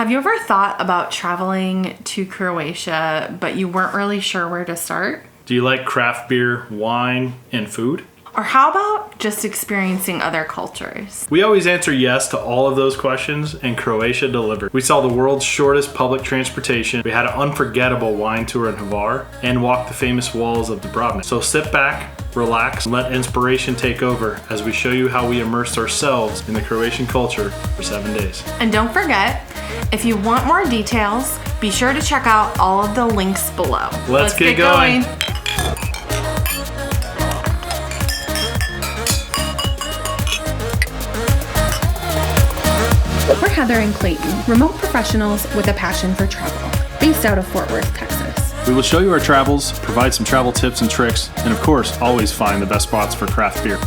Have you ever thought about traveling to Croatia, but you weren't really sure where to start? Do you like craft beer, wine, and food? Or how about just experiencing other cultures? We always answer yes to all of those questions, and Croatia delivered. We saw the world's shortest public transportation, we had an unforgettable wine tour in Hvar, and walked the famous walls of Dubrovnik. So sit back, relax, and let inspiration take over as we show you how we immersed ourselves in the Croatian culture for 7 days. And don't forget, if you want more details, be sure to check out all of the links below. Let's get going. We're Heather and Clayton, remote professionals with a passion for travel, based out of Fort Worth, Texas. We will show you our travels, provide some travel tips and tricks, and of course, always find the best spots for craft beer.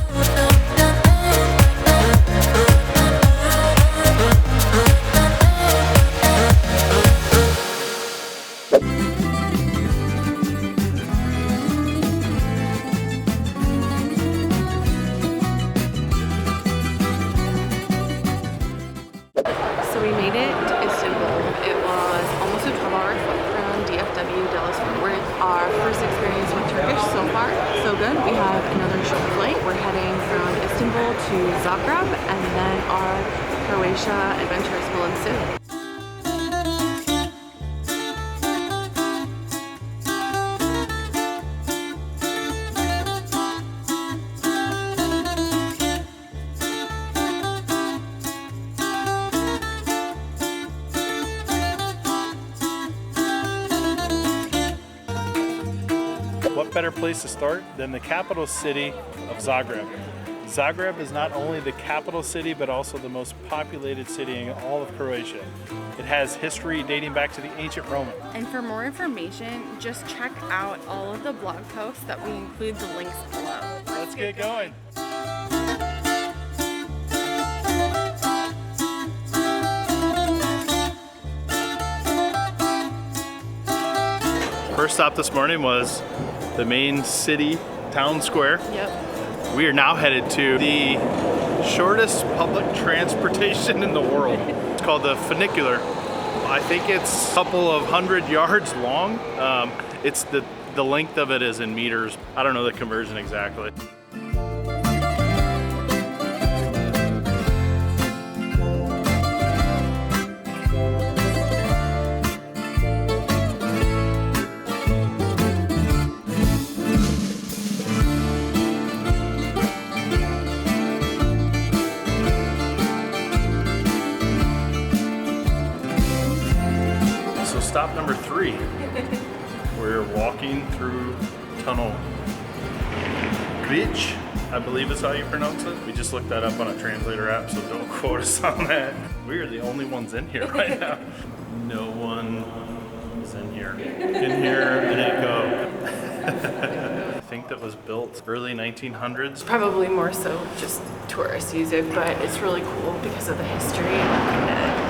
We made it to Istanbul. It was almost a 12-hour flight from DFW, Dallas, Fort Worth. Our first experience with Turkish so far, so good. We have another short flight. We're heading from Istanbul to Zagreb, and then our Croatia adventures will ensue. What better place to start than the capital city of Zagreb? Zagreb is not only the capital city, but also the most populated city in all of Croatia. It has history dating back to the ancient Roman. And for more information, just check out all of the blog posts that we include the links below. Let's get going. First stop this morning was the main city town square. Yep. We are now headed to the shortest public transportation in the world. It's called the funicular. I think it's a couple of 100 yards long. It's the length of it is in meters. I don't know the conversion exactly. Stop number 3. We're walking through tunnel Grič, I believe is how you pronounce it. We just looked that up on a translator app, so don't quote us on that. We are the only ones in here right now. No one is in here. In here, and it go. I think that was built early 1900s. Probably more so just tourists use it, but it's really cool because of the history.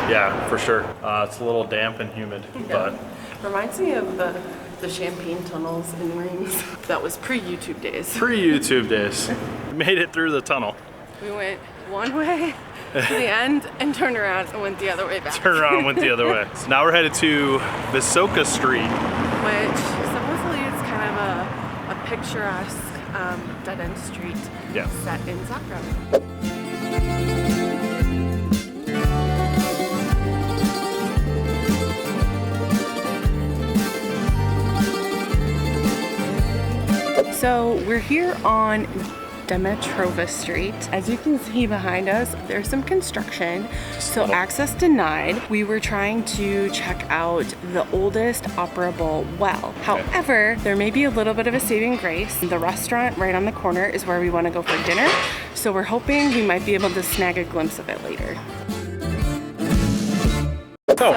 Yeah, for sure. It's a little damp and humid, but reminds me of the Champagne tunnels in Rings. That was pre-YouTube days. Pre-YouTube days. We made it through the tunnel. We went one way to the end and turned around and went the other way back. Turned around and went the other way. So now we're headed to Visoka Street, which supposedly is kind of a picturesque dead-end street set in Zagreb. So we're here on Demetrova Street. As you can see behind us, there's some construction, so access denied. We were trying to check out the oldest operable well. However, there may be a little bit of a saving grace. The restaurant right on the corner is where we want to go for dinner, so we're hoping we might be able to snag a glimpse of it later. So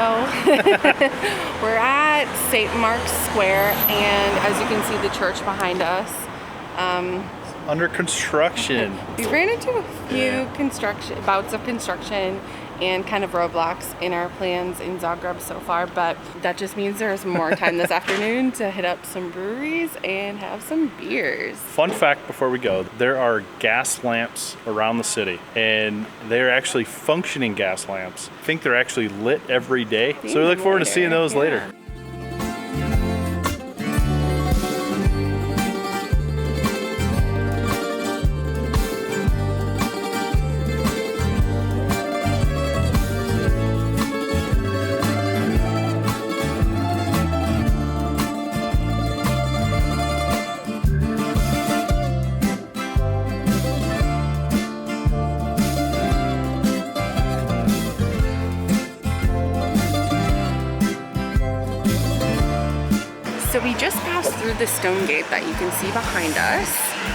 we're at St. Mark's Square, and as you can see the church behind us. Under construction. We ran into a few bouts of construction and kind of roadblocks in our plans in Zagreb so far, but that just means there's more time this afternoon to hit up some breweries and have some beers. Fun fact before we go, there are gas lamps around the city, and they're actually functioning gas lamps. I think they're actually lit every day, so we look forward to seeing those later. So we just passed through the stone gate that you can see behind us.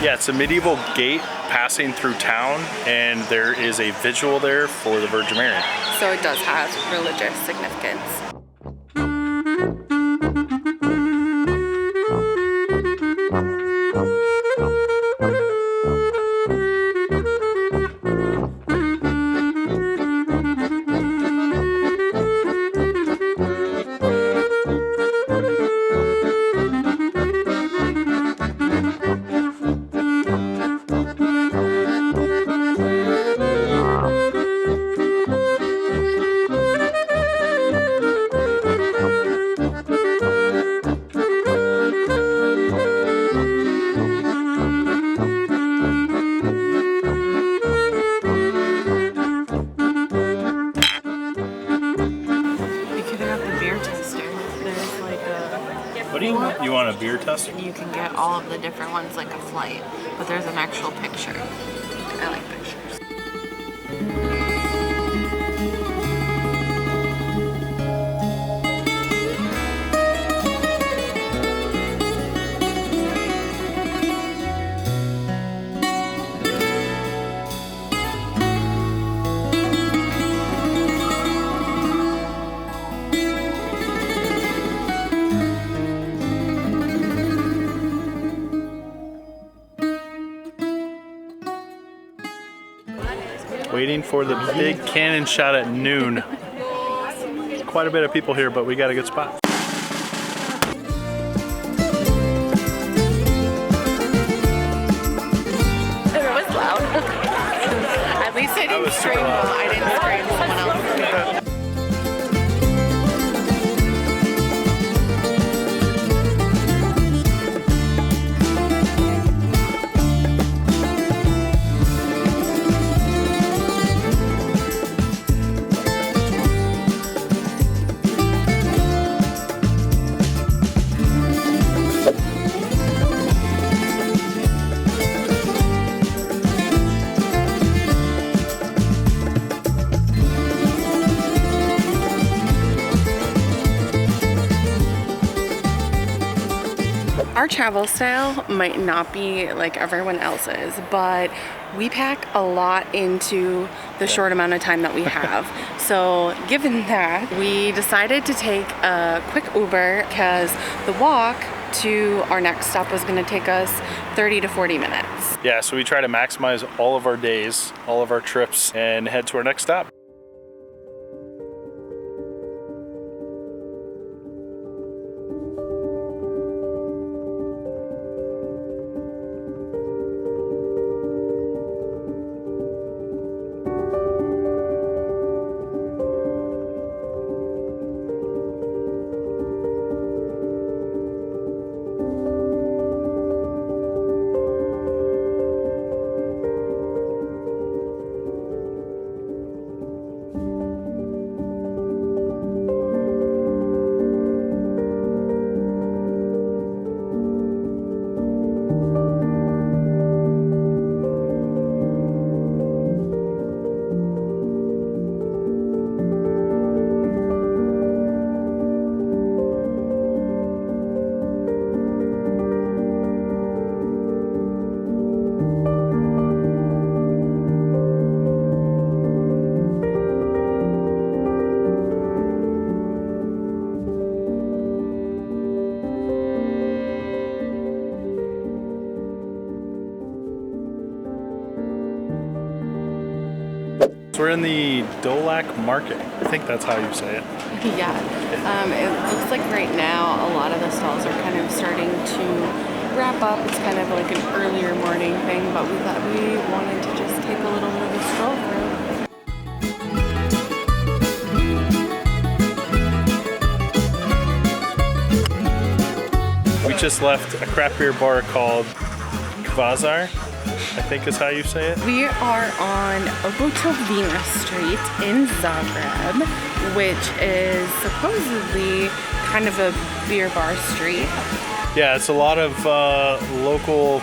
Yeah, it's a medieval gate passing through town, and there is a visual there for the Virgin Mary. So it does have religious significance. What do you want? You want a beer tester? You can get all of the different ones like a flight, but there's an actual picture. I like pictures. Waiting for the big cannon shot at noon. Quite a bit of people here, but we got a good spot. It was loud. At least I didn't scream. I didn't scream. Someone else did. Our travel style might not be like everyone else's, but we pack a lot into the short amount of time that we have. So given that, we decided to take a quick Uber because the walk to our next stop was going to take us 30 to 40 minutes. Yeah, so we try to maximize all of our days, all of our trips, and head to our next stop. we're in the Dolak Market. I think that's how you say it. Yeah. It looks like right now a lot of the stalls are kind of starting to wrap up. It's kind of like an earlier morning thing, but we thought we wanted to just take a little bit of a stroll through. We just left a craft beer bar called Hvar, I think is how you say it. We are on Opatovina Street in Zagreb, which is supposedly kind of a beer bar street. Yeah, it's a lot of local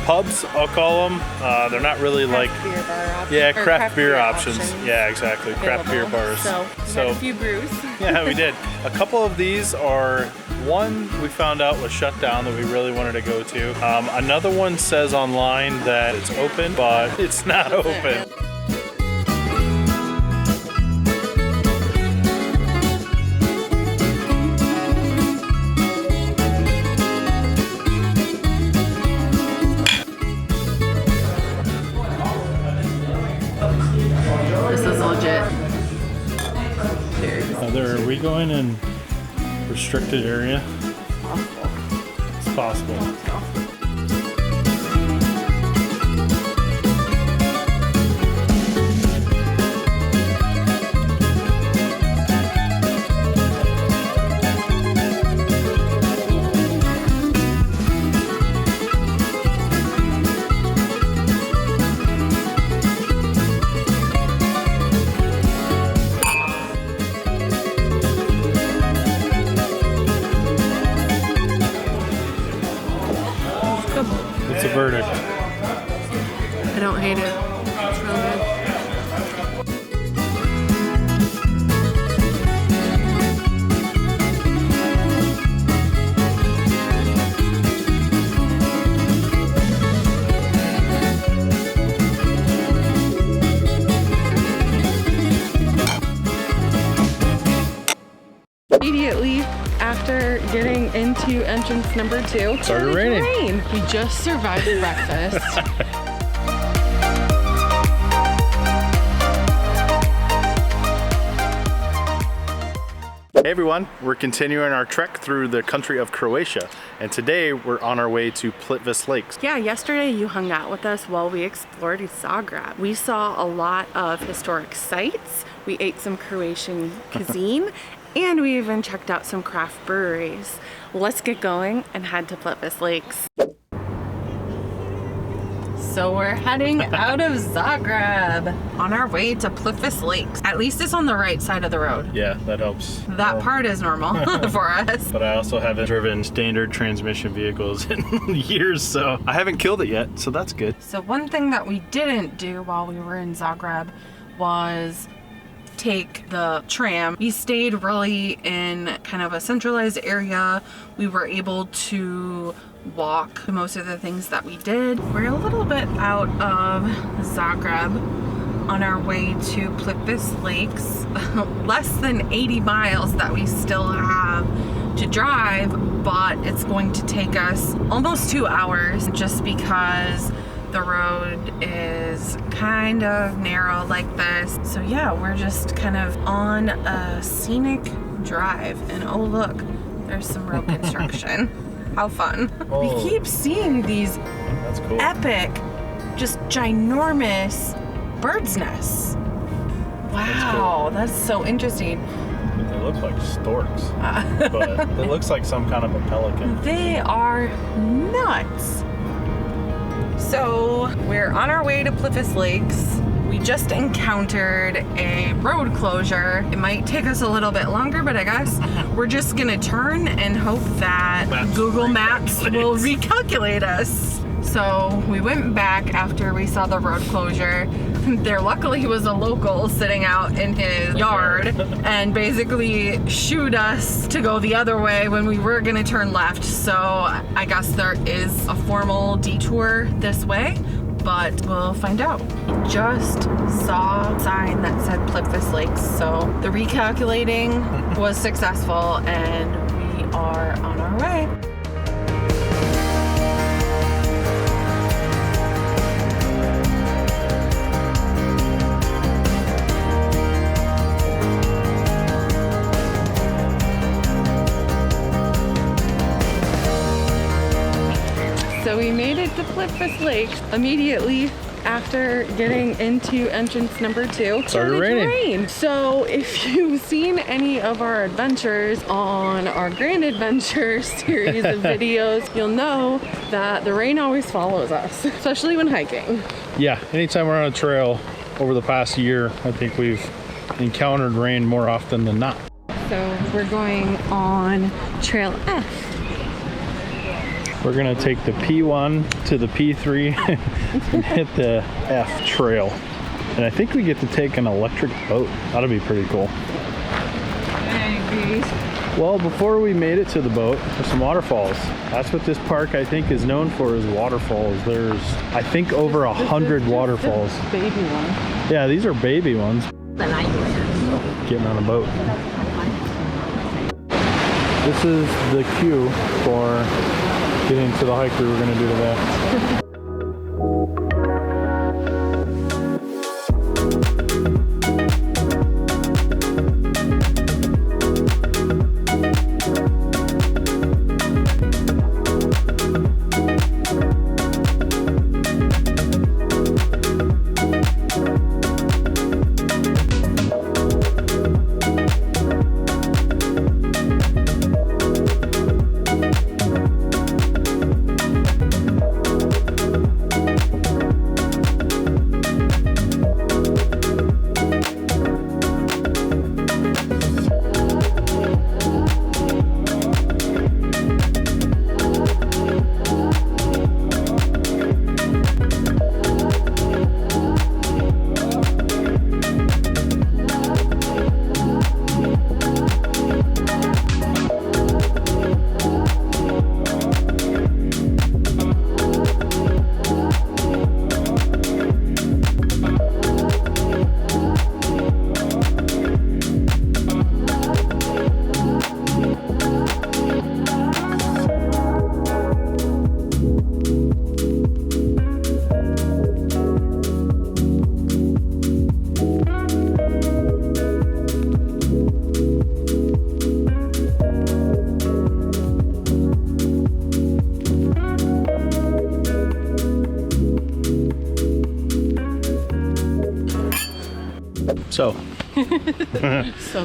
pubs, I'll call them. They're not really like Beer bar options. yeah, craft beer options. Yeah, exactly. Craft beer bars. So we had a few brews. Yeah, we did. A couple of these are, one we found out was shut down that we really wanted to go to. Another one says online that it's open, but it's not open. This is legit. Heather, are we going in restricted area? It's possible. What's the verdict? I don't hate it. It's really good. Immediately after getting into entrance number 2, it started raining. Rain. We just survived breakfast. Hey everyone, we're continuing our trek through the country of Croatia, and today we're on our way to Plitvice Lakes. Yeah, yesterday you hung out with us while we explored Zagreb. We saw a lot of historic sites, we ate some Croatian cuisine, and we even checked out some craft breweries. Let's get going and head to Plitvice Lakes. So we're heading out of Zagreb on our way to Plitvice Lakes. At least it's on the right side of the road. Yeah, that helps. That part is normal for us. But I also haven't driven standard transmission vehicles in years, so I haven't killed it yet, so that's good. So one thing that we didn't do while we were in Zagreb was take the tram. We stayed really in kind of a centralized area. We were able to walk most of the things that we did. We're a little bit out of Zagreb on our way to Plitvice Lakes. Less than 80 miles that we still have to drive, but it's going to take us almost 2 hours just because the road is kind of narrow like this. So yeah, we're just kind of on a scenic drive, and oh look, there's some road construction. How fun. Oh. We keep seeing these That's cool. epic, just ginormous bird's nests. Wow, that's so interesting. They look like storks, but it looks like some kind of a pelican. They are nuts. So we're on our way to Plitvice Lakes. We just encountered a road closure. It might take us a little bit longer, but I guess we're just gonna turn and hope that Google Maps will recalculate us. So we went back after we saw the road closure. There luckily was a local sitting out in his yard and basically shooed us to go the other way when we were gonna turn left. So I guess there is a formal detour this way, but we'll find out. Just saw a sign that said Plitvice Lakes, so the recalculating was successful and we are on our way. we made it to Plitvice Lakes immediately after getting into entrance number 2. Started raining. So if you've seen any of our adventures on our Grand Adventure series of videos, you'll know that the rain always follows us, especially when hiking. Yeah, anytime we're on a trail over the past year, I think we've encountered rain more often than not. So we're going on Trail F. We're gonna take the P1 to the P3 and hit the F trail. And I think we get to take an electric boat. That'll be pretty cool. Maybe. Well, before we made it to the boat, there's some waterfalls. That's what this park, I think, is known for, is waterfalls. There's, I think, over 100 waterfalls. Baby one. Yeah, these are baby ones. Getting on a boat. This is the queue for getting to the hike we were going to do today. So,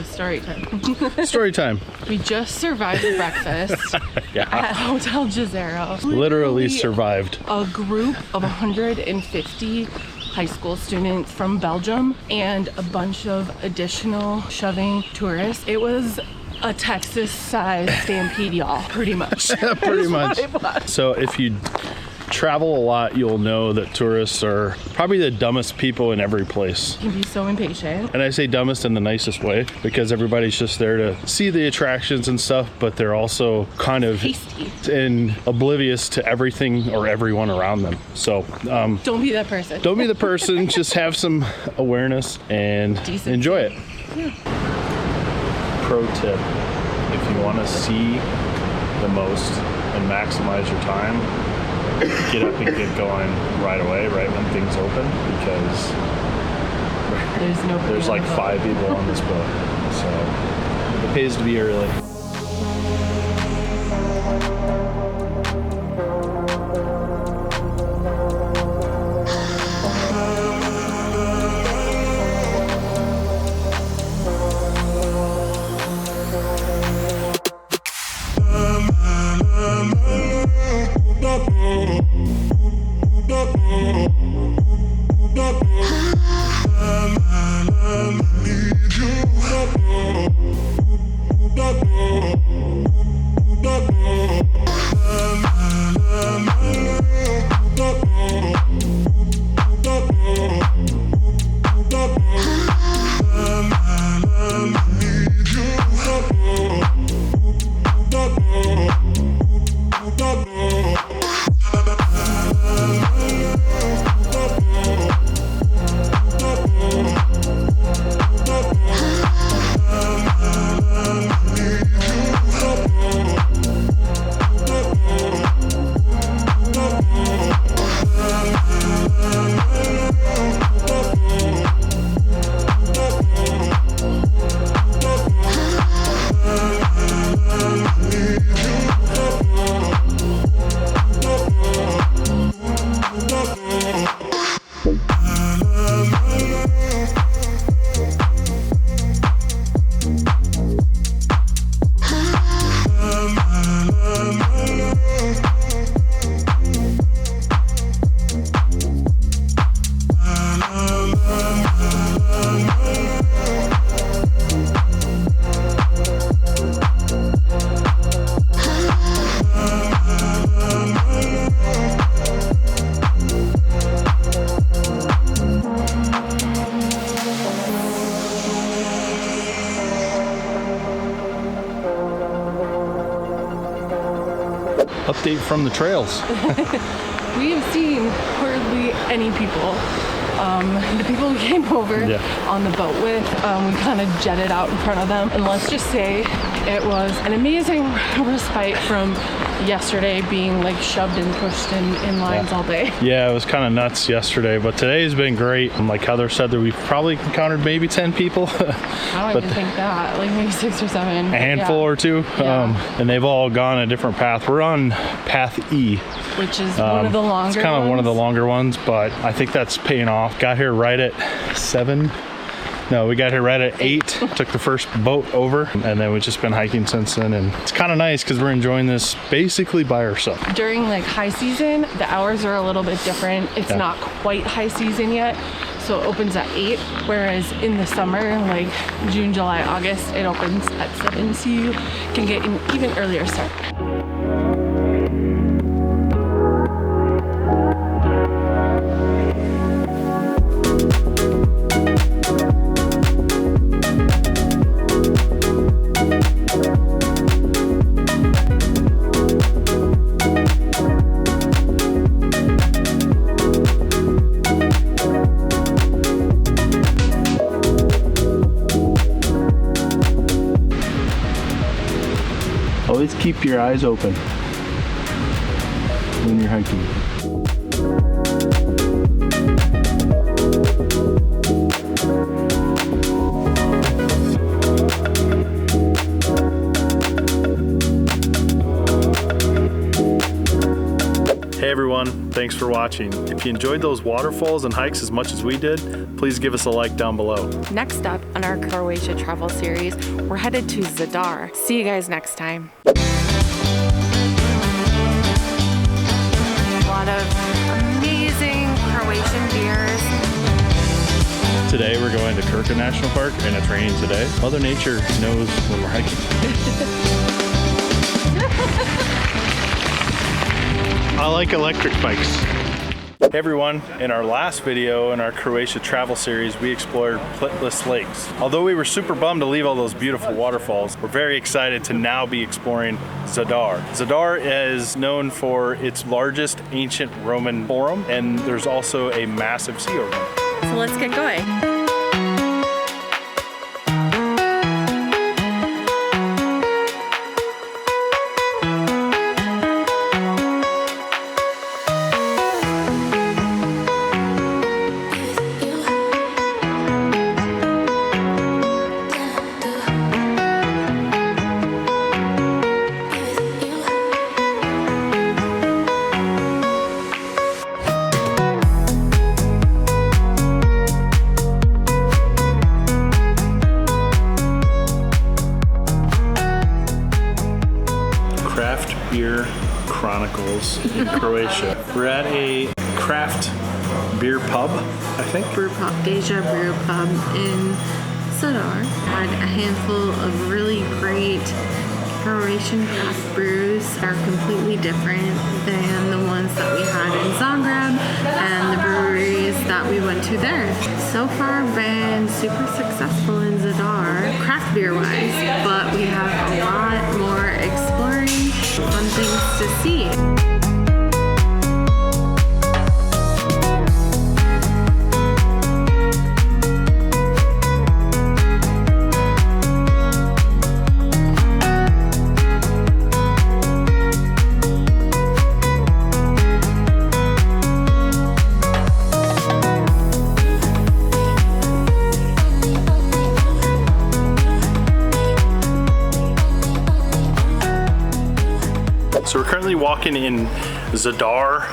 story time. Story time. We just survived breakfast Yeah. at Hotel Jazero. Literally survived. A group of 150 high school students from Belgium and a bunch of additional shoving tourists. It was a Texas-sized stampede, y'all, pretty much. Pretty much. That's what it was. So if you travel a lot, you'll know that tourists are probably the dumbest people in every place. Can be so impatient. And I say dumbest in the nicest way because everybody's just there to see the attractions and stuff, but they're also kind of Hasty. and oblivious to everything or everyone around them. So Don't be that person. don't be the person, just have some awareness and Decency. enjoy it. Pro tip, if you want to see the most and maximize your time, get up and get going right away, right when things open, because there's like 5 people on this boat, so it pays to be early. update from the trails. We have seen hardly any people. The people we came over on the boat with, we kind of jetted out in front of them. And let's just say it was an amazing respite from yesterday being like shoved and pushed in lines all day. Yeah, it was kind of nuts yesterday, but today's been great. And like Heather said, that we've probably encountered maybe 10 people. I don't even think that, like maybe 6 or 7. A handful or two, and they've all gone a different path. We're on path E, which is one of the longer It's kind of ones. one of the longer ones, but I think that's paying off. Got here right at 7. No, we got here right at 8, took the first boat over, and then we've just been hiking since then. And it's kind of nice because we're enjoying this basically by ourselves. During like high season, the hours are a little bit different. It's not quite high season yet, so it opens at 8, whereas in the summer, like June, July, August, it opens at 7, so you can get an even earlier start. Always keep your eyes open when you're hiking. Hey everyone, thanks for watching. If you enjoyed those waterfalls and hikes as much as we did, please give us a like down below. Next up on our Croatia travel series, we're headed to Zadar. See you guys next time. A lot of amazing Croatian beers. Today we're going to Krka National Park and it's raining today. Mother Nature knows when we're hiking. I like electric bikes. Hey everyone, in our last video in our Croatia travel series, we explored Plitvice Lakes. Although we were super bummed to leave all those beautiful waterfalls, we're very excited to now be exploring Zadar. Zadar is known for its largest ancient Roman forum, and there's also a massive sea organ. So let's get going. Beer Chronicles in Croatia. We're at a craft beer pub, I think. Brew pub, Deja Brew Pub in Zadar. Had a handful of really great Croatian craft brews that are completely different than the ones that we had in Zagreb and the breweries that we went to there. So far been super successful in Zadar, craft beer wise, but we have a lot more exploring, fun things to see. So we're currently walking in Zadar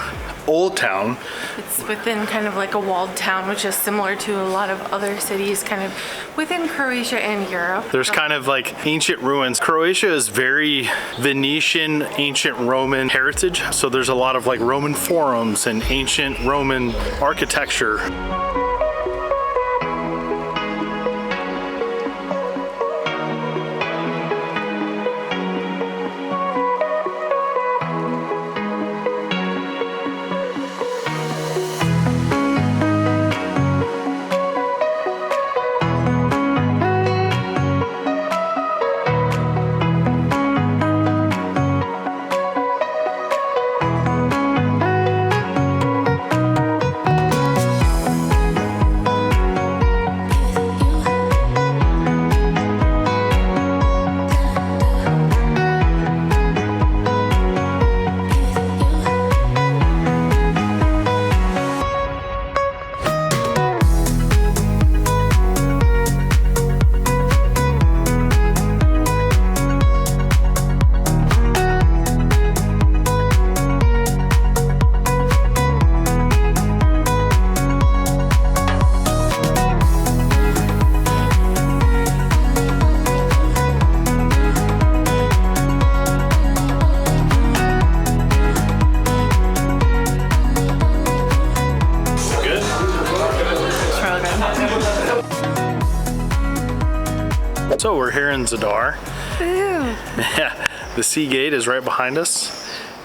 Old Town. It's within kind of like a walled town, which is similar to a lot of other cities kind of within Croatia and Europe. There's kind of like ancient ruins. Croatia is very Venetian, ancient Roman heritage. So there's a lot of like Roman forums and ancient Roman architecture. in Zadar. Yeah, the sea gate is right behind us.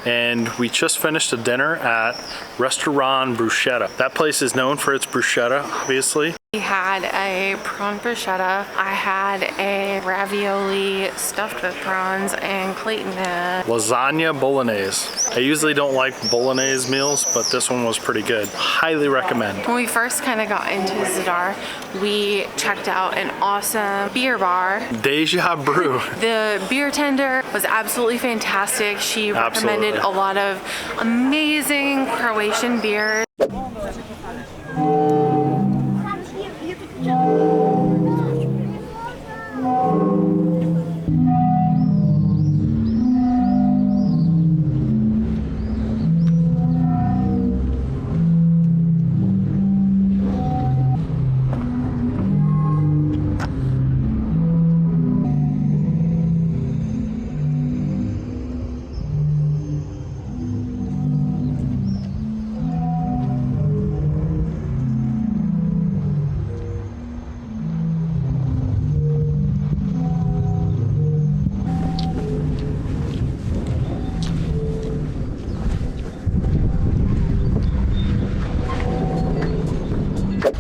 And we just finished a dinner at Restaurant Bruschetta. That place is known for its bruschetta, obviously. We had a prawn bruschetta. I had a ravioli stuffed with prawns, and Clayton had Lasagna bolognese. I usually don't like bolognese meals, but this one was pretty good. Highly recommend. When we first kind of got into Zadar, we checked out an awesome beer bar. Deja Brew. The beer tender was absolutely fantastic. She recommended a lot of amazing Croatian beers.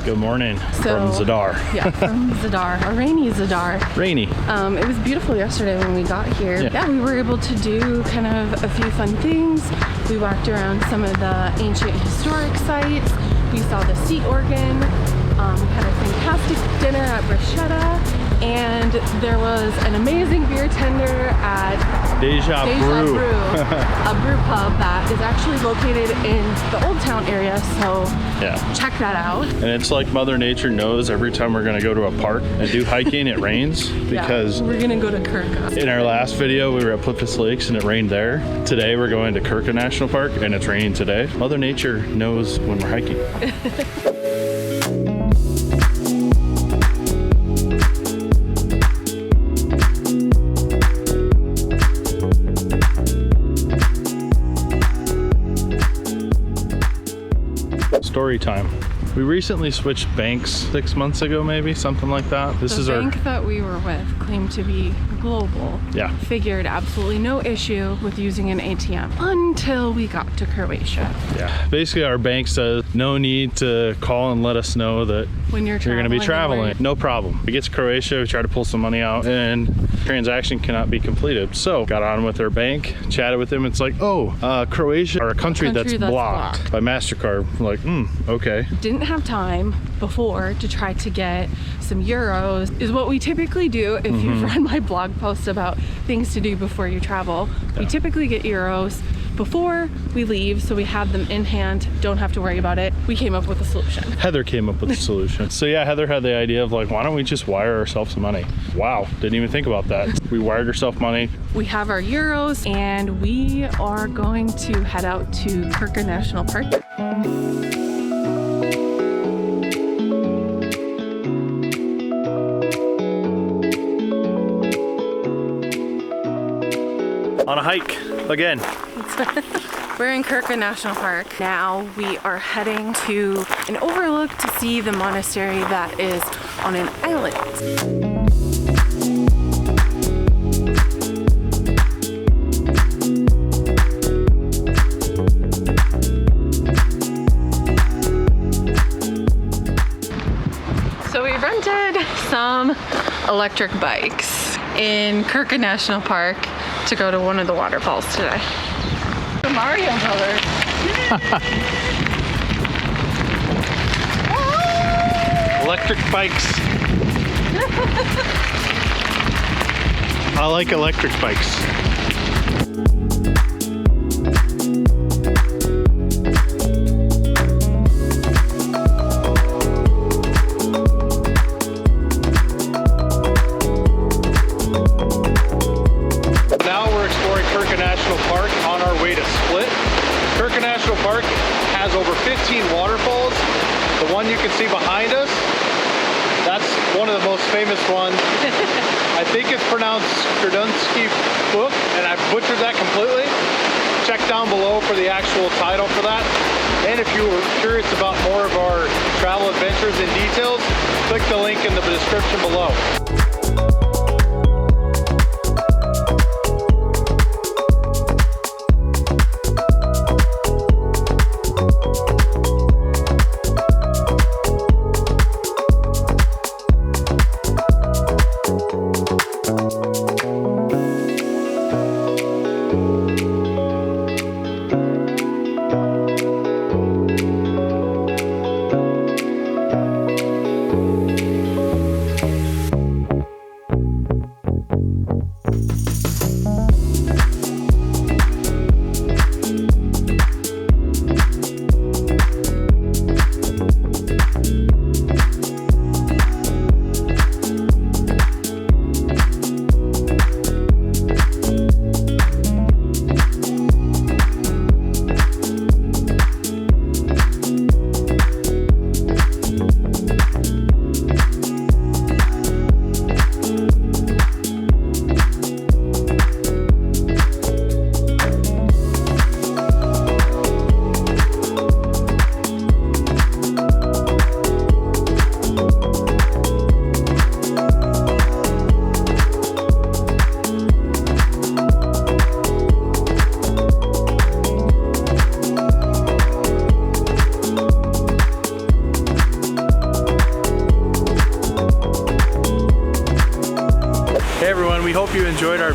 Good morning from Zadar. Yeah, from Zadar, a rainy Zadar. Rainy. It was beautiful yesterday when we got here. Yeah, we were able to do kind of a few fun things. We walked around some of the ancient historic sites. We saw the sea organ. We had a fantastic dinner at Bruschetta. And there was an amazing beer tender at Deja Brew. A brew pub that is actually located in the Old Town area, so yeah, check that out. And it's like Mother Nature knows every time we're gonna go to a park and do hiking, it rains because we're gonna go to Krka. In our last video, we were at Plitvice Lakes and it rained there. Today, we're going to Krka National Park and it's raining today. Mother Nature knows when we're hiking. Story time. We recently switched banks 6 months ago, maybe something like that. This is the bank that we were with claimed to be global. Yeah. Figured absolutely no issue with using an ATM until we got to Croatia. Yeah. Basically, our bank says no need to call and let us know that when you're going to be traveling. No problem. We get to Croatia, we try to pull some money out, and transaction cannot be completed. So got on with our bank, chatted with them. It's like, oh, Croatia are a country that's blocked by MasterCard. We're like, okay. Didn't have time before to try to get some euros, is what we typically do. If you've read my blog post about things to do before you travel, we typically get euros before we leave, so we have them in hand, don't have to worry about it. We came up with a solution. Heather came up with a solution. So yeah, Heather had the idea of like, why don't we just wire ourselves some money? Wow, didn't even think about that. We wired ourselves money. We have our euros and we are going to head out to Krka National Park. On a hike again. We're in Krka National Park. Now we are heading to an overlook to see the monastery that is on an island. So we rented some electric bikes in Krka National Park to go to one of the waterfalls today. The Mario Brothers. Electric bikes. I like electric bikes. Over 15 waterfalls. The one you can see behind us, that's one of the most famous ones. I think it's pronounced Skrdunski Book, and I butchered that completely. Check down below for the actual title for that. And if you were curious about more of our travel adventures and details, click the link in the description below.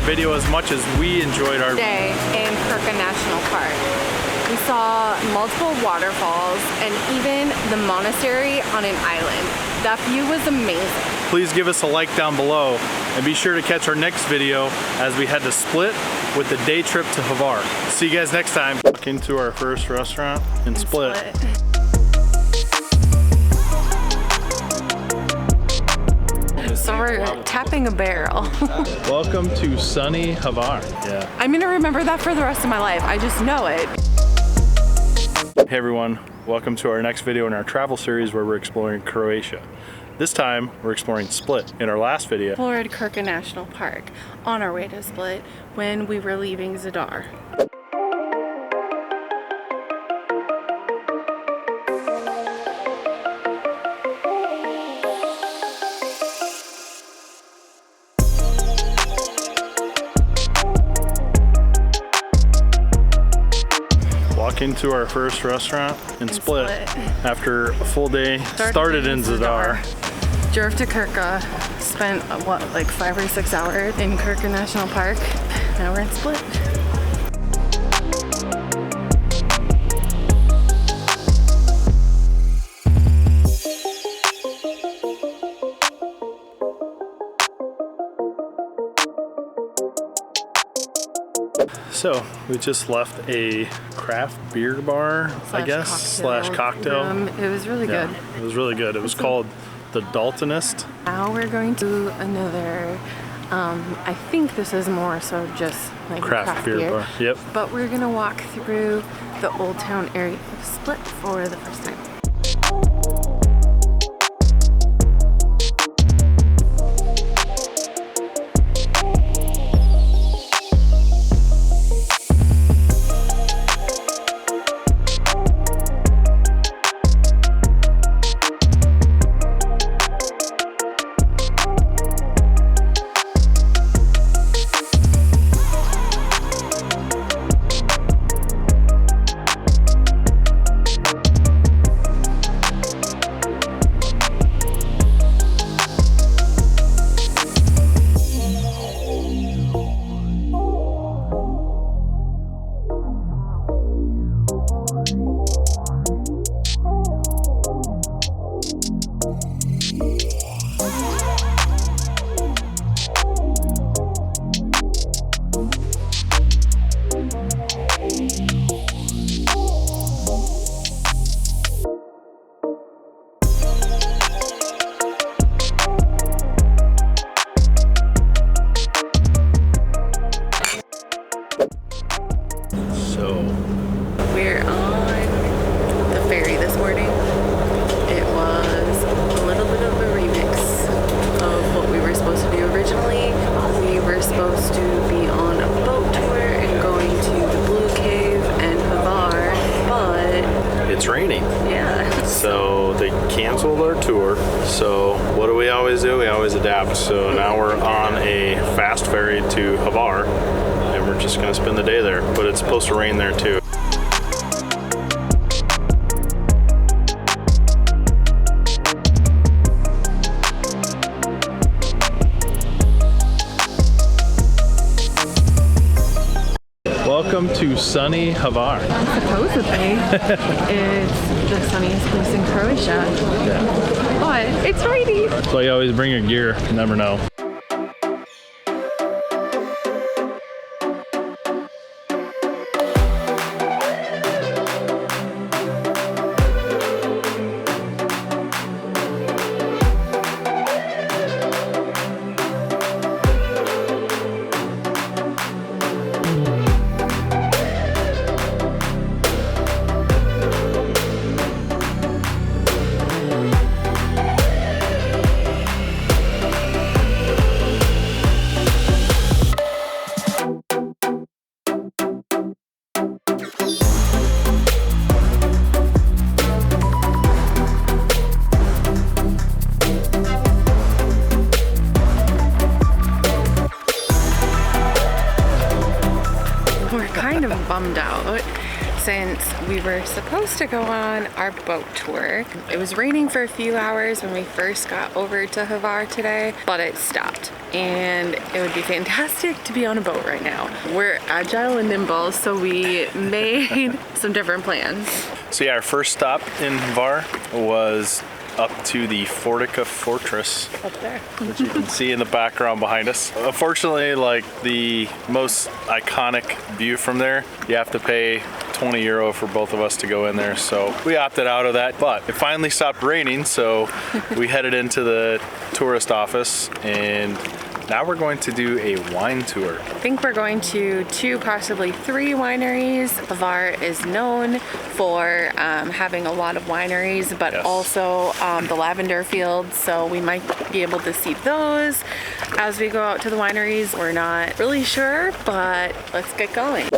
video as much as we enjoyed our day in Krka National Park. We saw multiple waterfalls and even the monastery on an island. That view was amazing. Please give us a like down below and be sure to catch our next video as we head to Split with the day trip to Hvar. See you guys next time. Walk into our first restaurant in Split. So we're tapping a barrel. Welcome to sunny Hvar. Yeah. I'm gonna remember that for the rest of my life. I just know it. Hey everyone, welcome to our next video in our travel series where we're exploring Croatia. This time, we're exploring Split. In our last video, We explored Krka National Park on our way to Split when we were leaving Zadar. into our first restaurant in Split after a full day started in Zadar. Drove to Krka, spent what, like 5 or 6 hours in Krka National Park. Now we're in Split. So we just left a craft beer bar, I guess, slash cocktail. It was really good. It was really good. It was called the Daltonist. Now we're going to another, I think this is more so just like craft beer bar. Yep. But we're gonna walk through the Old Town area of Split for the first time. We're on the ferry this morning. It was a little bit of a remix of what we were supposed to do originally. We were supposed to be on a boat tour and going to the Blue Cave and Hvar, but it's raining. Yeah. So they canceled our tour. So what do? We always adapt. So now we're on a fast ferry to Hvar, and we're just gonna spend the day there. But it's supposed to rain there too. Welcome to sunny Hvar. Supposedly, it's the sunniest place in Croatia. Yeah. But it's rainy. That's why you always bring your gear. You never know. We're kind of bummed out. since we were supposed to go on our boat tour. It was raining for a few hours when we first got over to Hvar today, but it stopped. And it would be fantastic to be on a boat right now. We're agile and nimble, so we made some different plans. So yeah, our first stop in Hvar was up to the Fortica Fortress, Up there. which you can see in the background behind us. Unfortunately, like the most iconic view from there, you have to pay 20 euro for both of us to go in there. So we opted out of that, but it finally stopped raining. So we headed into the tourist office, and now we're going to do a wine tour. I think we're going to 2, possibly 3 wineries. Hvar is known for having a lot of wineries, but Yes. also the lavender fields, so we might be able to see those as we go out to the wineries. We're not really sure, but let's get going.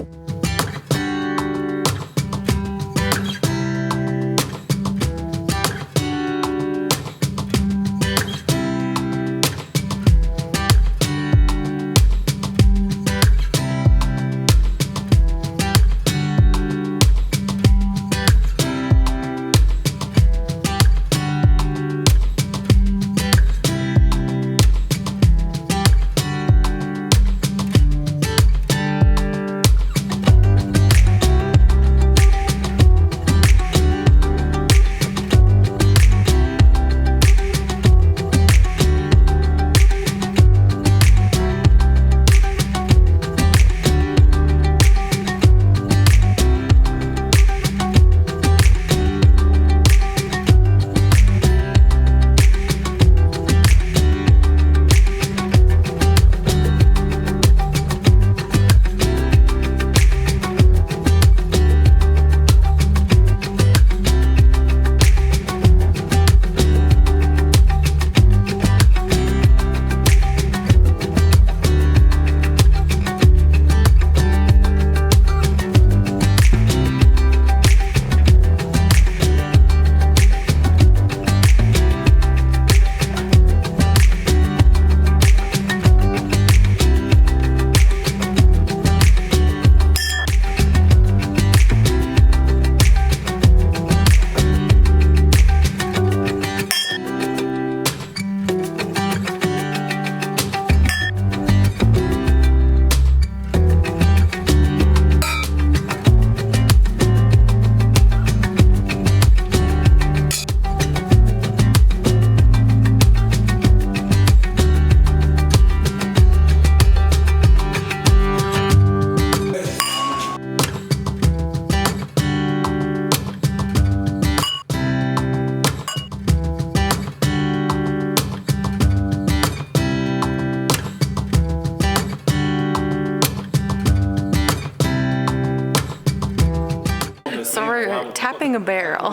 So we're tapping a barrel.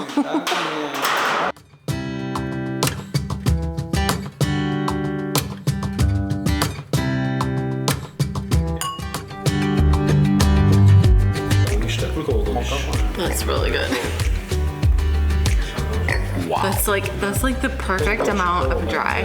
That's really good. Wow. That's like the perfect amount of dry.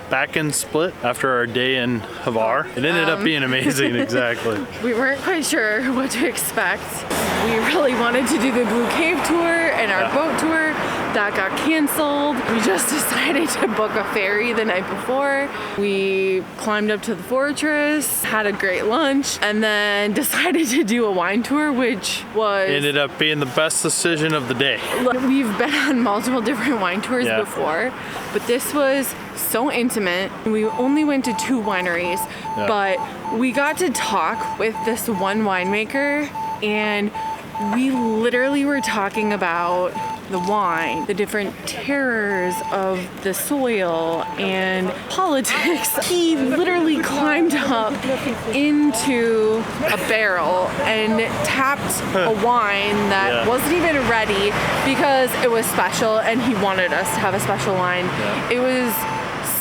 Back in Split after our day in Hvar. It ended up being amazing, exactly. We weren't quite sure what to expect. We really wanted to do the Blue Cave tour and our boat tour. That got canceled. We just decided to book a ferry the night before. We climbed up to the fortress, had a great lunch, and then decided to do a wine tour, which was... Ended up being the best decision of the day. We've been on multiple different wine tours before, but this was so intimate. We only went to 2 wineries, but we got to talk with this one winemaker, and we literally were talking about the wine, the different terrors of the soil and politics. He literally climbed up into a barrel and tapped a wine that wasn't even ready because it was special and he wanted us to have a special wine. It was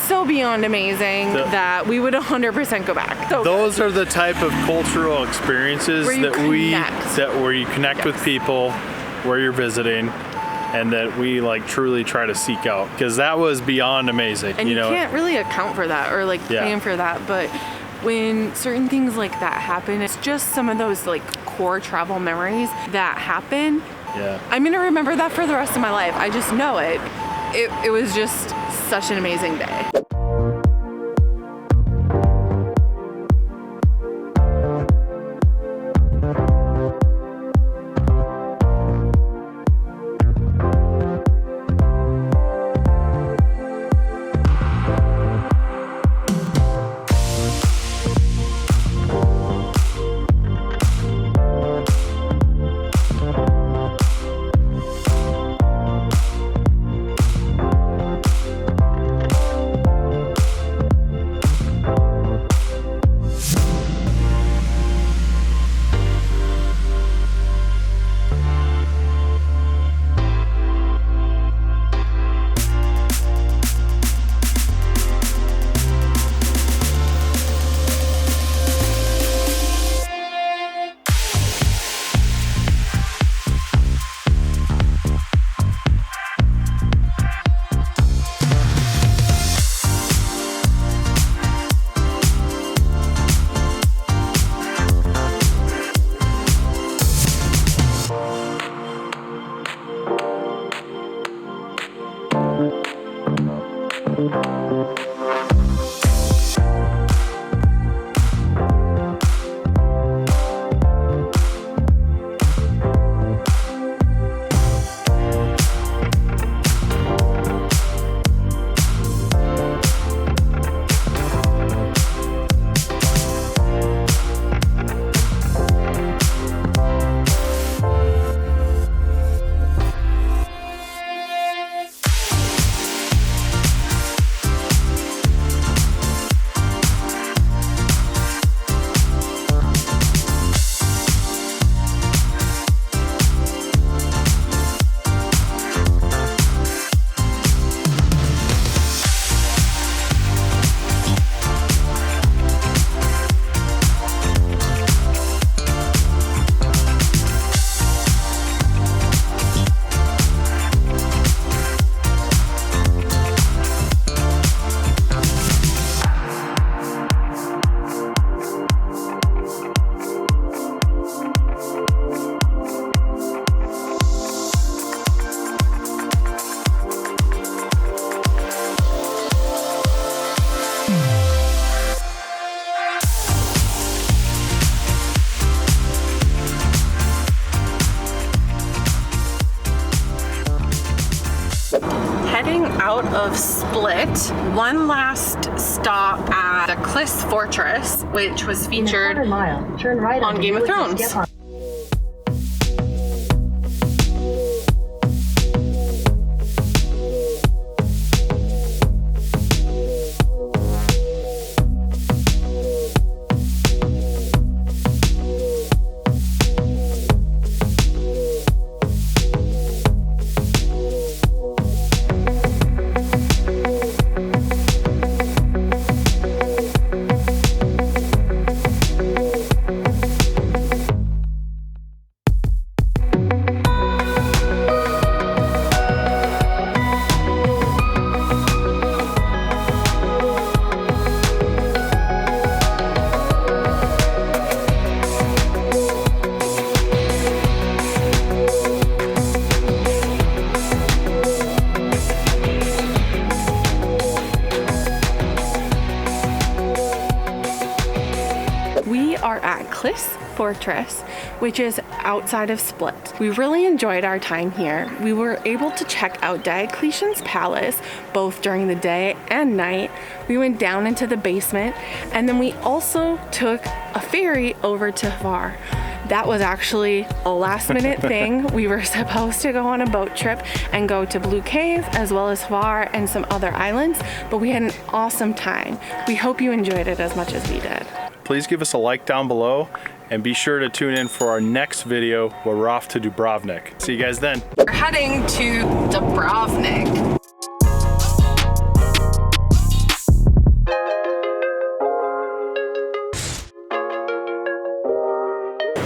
so beyond amazing that we would 100% go back. So those are the type of cultural experiences where you connect with people, where you're visiting, and that we like truly try to seek out, because that was beyond amazing. And you can't really account for that or like plan for that, but when certain things like that happen, it's just some of those like core travel memories that happen. Yeah. I'm gonna remember that for the rest of my life. I just know it. It was just such an amazing day. Heading out of Split, one last stop at the Cliffs Fortress, which was featured turn right on Game of Thrones. Fortress, which is outside of Split. We really enjoyed our time here. We were able to check out Diocletian's palace both during the day and night. We went down into the basement, and then we also took a ferry over to Hvar. That was actually a last minute thing. We were supposed to go on a boat trip and go to Blue Cave as well as Hvar and some other islands, but we had an awesome time. We hope you enjoyed it as much as we did. Please give us a like down below and be sure to tune in for our next video where we're off to Dubrovnik. See you guys then. We're heading to Dubrovnik.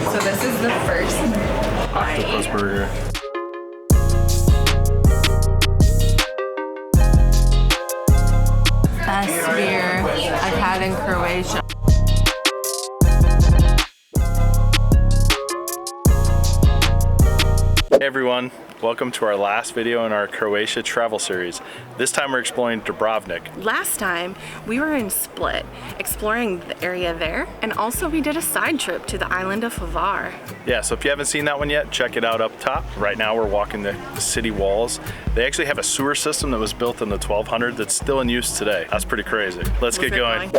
So this is the first Octopus burger. best beer I've had in Croatia. Hey everyone, welcome to our last video in our Croatia travel series. This time we're exploring Dubrovnik. Last time we were in Split, exploring the area there, and also we did a side trip to the island of Hvar. Yeah, so if you haven't seen that one yet, check it out up top. Right now we're walking the city walls. They actually have a sewer system that was built in the 1200s that's still in use today. That's pretty crazy. Let's get going.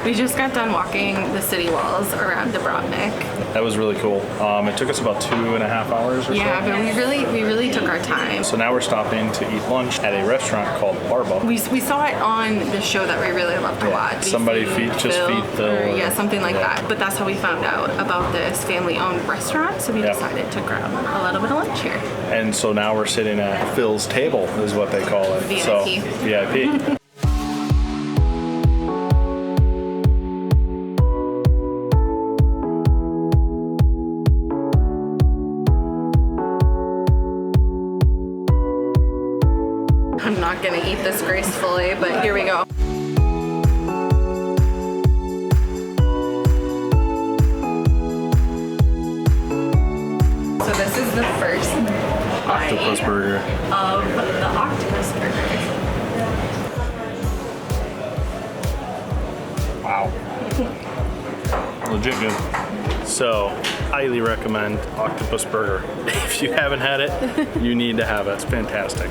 We just got done walking the city walls around Dubrovnik. That was really cool. It took us about 2.5 hours or Yeah, so. but we really took our time. So now we're stopping to eat lunch at a restaurant called Barba. We saw it on the show that we really love to watch. Somebody feed Phil. Or, yeah, something like that. But that's how we found out about this family-owned restaurant. So we decided to grab a little bit of lunch here. And so now we're sitting at Phil's table, is what they call it. VIP. So VIP. I'm not gonna eat this gracefully, but here we go. So this is the first Octopus burger. Of the octopus burger. Wow. Legit good. So, highly recommend octopus burger. If you haven't had it, you need to have it. It's fantastic.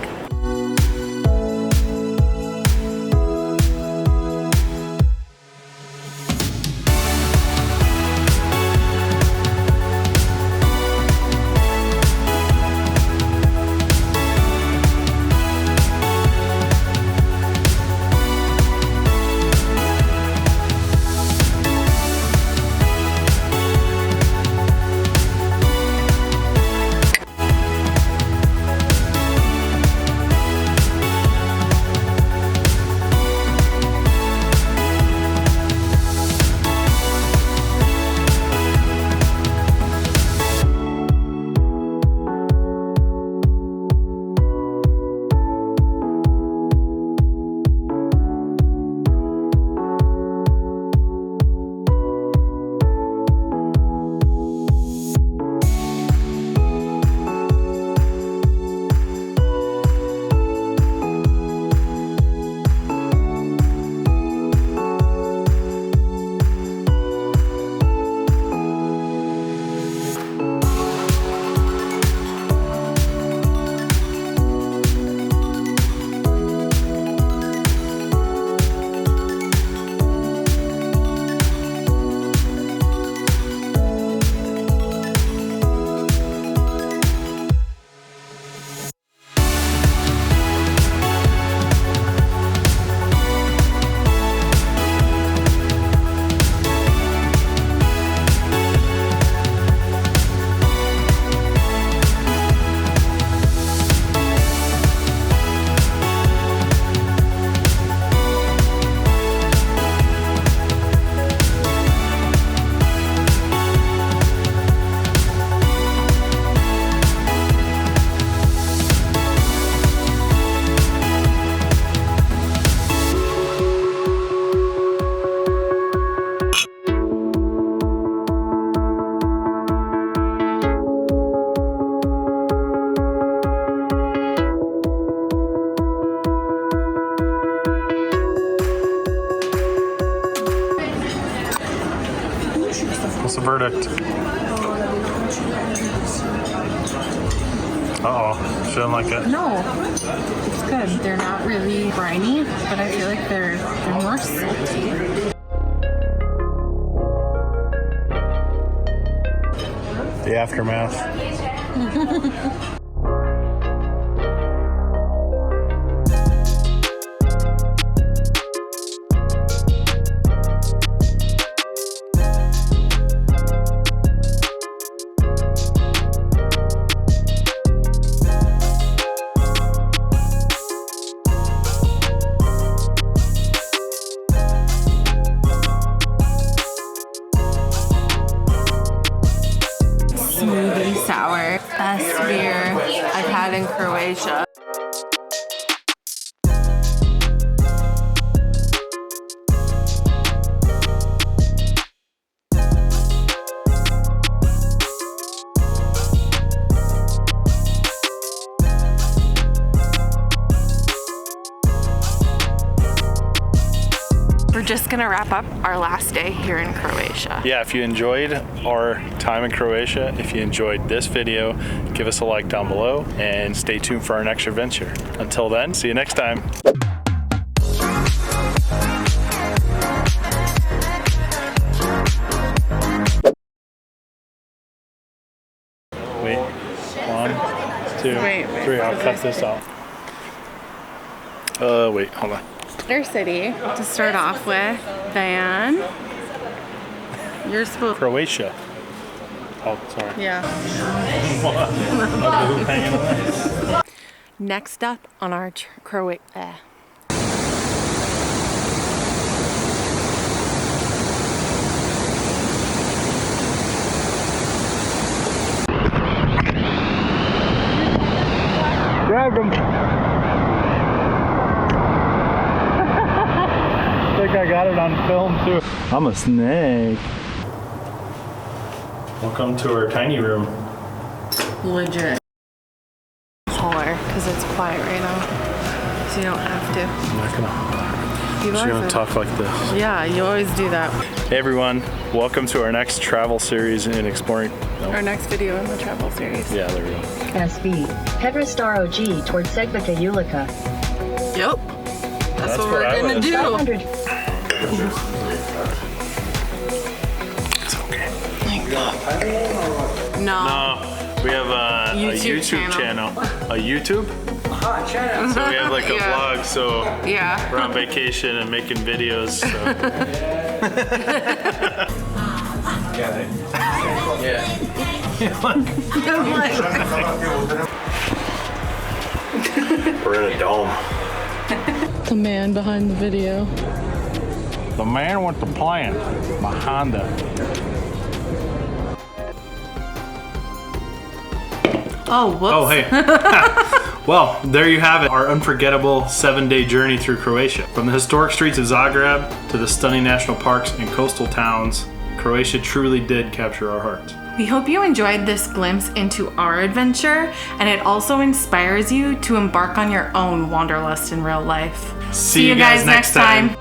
verdict? Uh-oh, she didn't like it. No, it's good. They're not really briny, but I feel like they're more salty. The aftermath. Smoothie sour. Best beer I've had in Croatia. We're just gonna wrap up our last day here in Croatia. Yeah, if you enjoyed our time in Croatia, if you enjoyed this video, give us a like down below and stay tuned for our next adventure. Until then, see you next time. Wait, 1, 2, Wait, 3, I'll cut this out. Wait, hold on. Our city to start off with. Then you're supposed. Croatia. Oh, sorry. Yeah. Next up on our Croatia. Grabbed him. I think I got it on film too. I'm a snake. Welcome to our tiny room. Legit. Holler, because it's quiet right now. So you don't have to. I'm not gonna. You She's are gonna talk like this. Yeah, you always do that. Hey everyone, welcome to our next travel series in exploring. Our next video in the travel series. Yeah, there we go. SV. Pedra Star OG towards Segvica Ulica. Yep. That's what we're where I gonna live. do. 500. It's okay. No. We have a YouTube YouTube channel. A YouTube? So we have like a Yeah. vlog, so Yeah. we're on vacation and making videos. So. We're in a dome. The man behind the video. The man with the plan, my Honda. Oh, whoops. Oh, hey. Well, there you have it, our unforgettable 7-day journey through Croatia. From the historic streets of Zagreb to the stunning national parks and coastal towns, Croatia truly did capture our hearts. We hope you enjoyed this glimpse into our adventure, and it also inspires you to embark on your own wanderlust in real life. See you guys next time.